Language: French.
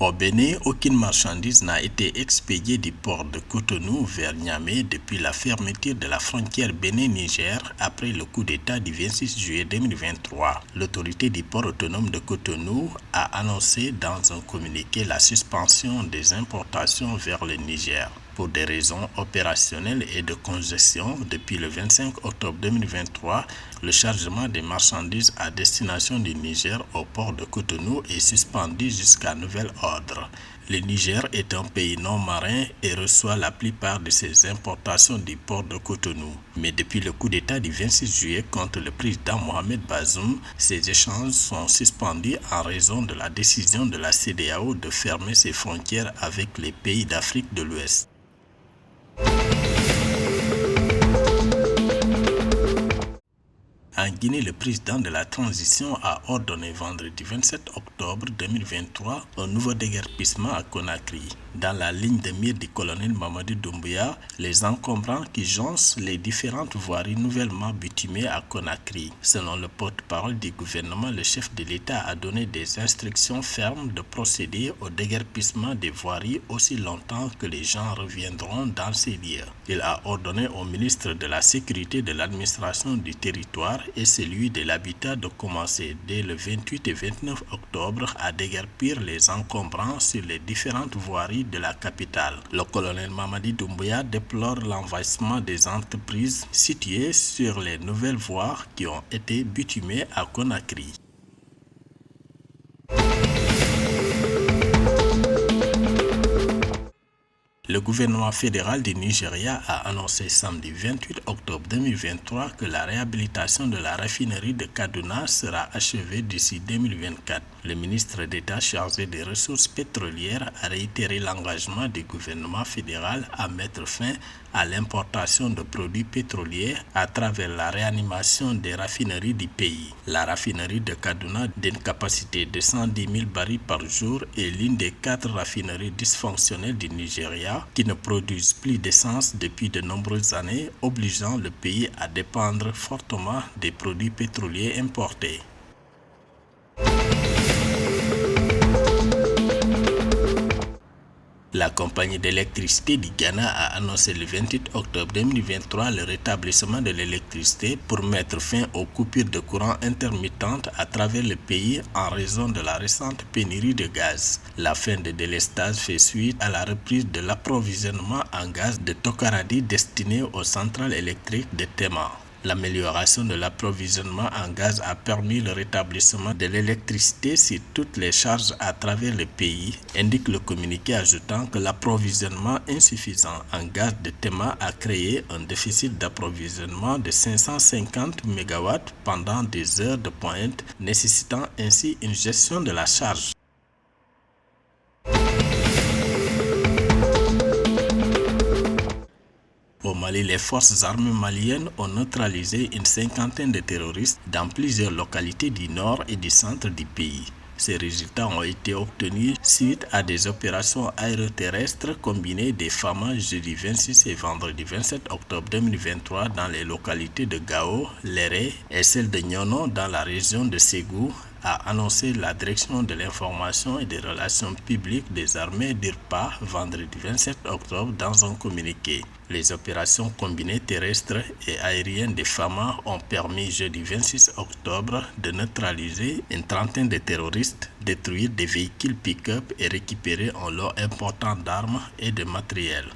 Au Bénin, aucune marchandise n'a été expédiée du port de Cotonou vers Niamey depuis la fermeture de la frontière Bénin-Niger après le coup d'État du 26 juillet 2023. L'autorité du port autonome de Cotonou a annoncé dans un communiqué la suspension des importations vers le Niger. Pour des raisons opérationnelles et de congestion, depuis le 25 octobre 2023, le chargement des marchandises à destination du Niger au port de Cotonou est suspendu jusqu'à nouvel ordre. Le Niger est un pays non marin et reçoit la plupart de ses importations du port de Cotonou. Mais depuis le coup d'État du 26 juillet contre le président Mohamed Bazoum, ces échanges sont suspendus en raison de la décision de la CEDEAO de fermer ses frontières avec les pays d'Afrique de l'Ouest. En Guinée, le président de la transition a ordonné vendredi 27 octobre 2023 un nouveau déguerpissement à Conakry. Dans la ligne de mire du colonel Mamadou Doumbouya, les encombrants qui joncent les différentes voiries nouvellement bitumées à Conakry. Selon le porte-parole du gouvernement, le chef de l'État a donné des instructions fermes de procéder au déguerpissement des voiries aussi longtemps que les gens reviendront dans ces lieux. Il a ordonné au ministre de la Sécurité de l'administration du territoire et celui de l'habitat de commencer dès le 28 et 29 octobre à déguerpir les encombrants sur les différentes voiries de la capitale. Le colonel Mamadi Doumbouya déplore l'envahissement des entreprises situées sur les nouvelles voies qui ont été bitumées à Conakry. Le gouvernement fédéral du Nigeria a annoncé samedi 28 octobre 2023 que la réhabilitation de la raffinerie de Kaduna sera achevée d'ici 2024. Le ministre d'État chargé des ressources pétrolières a réitéré l'engagement du gouvernement fédéral à mettre fin à l'importation de produits pétroliers à travers la réanimation des raffineries du pays. La raffinerie de Kaduna, d'une capacité de 110 000 barils par jour, est l'une des 4 raffineries dysfonctionnelles du Nigeria qui ne produisent plus d'essence depuis de nombreuses années, obligeant le pays à dépendre fortement des produits pétroliers importés. La compagnie d'électricité du Ghana a annoncé le 28 octobre 2023 le rétablissement de l'électricité pour mettre fin aux coupures de courant intermittentes à travers le pays en raison de la récente pénurie de gaz. La fin de délestage fait suite à la reprise de l'approvisionnement en gaz de Tokaradi destiné aux centrales électriques de Tema. L'amélioration de l'approvisionnement en gaz a permis le rétablissement de l'électricité sur toutes les charges à travers le pays, indique le communiqué ajoutant que l'approvisionnement insuffisant en gaz de Tema a créé un déficit d'approvisionnement de 550 MW pendant des heures de pointe, nécessitant ainsi une gestion de la charge. Au Mali, les forces armées maliennes ont neutralisé une cinquantaine de terroristes dans plusieurs localités du nord et du centre du pays. Ces résultats ont été obtenus suite à des opérations aéroterrestres combinées des FAMA jeudi 26 et vendredi 27 octobre 2023 dans les localités de Gao, Léré et celle de Nyono dans la région de Ségou, a annoncé la direction de l'information et des relations publiques des armées d'IRPA vendredi 27 octobre dans un communiqué. Les opérations combinées terrestres et aériennes des FAMA ont permis jeudi 26 octobre de neutraliser une trentaine de terroristes, détruire des véhicules pick-up et récupérer un lot important d'armes et de matériel.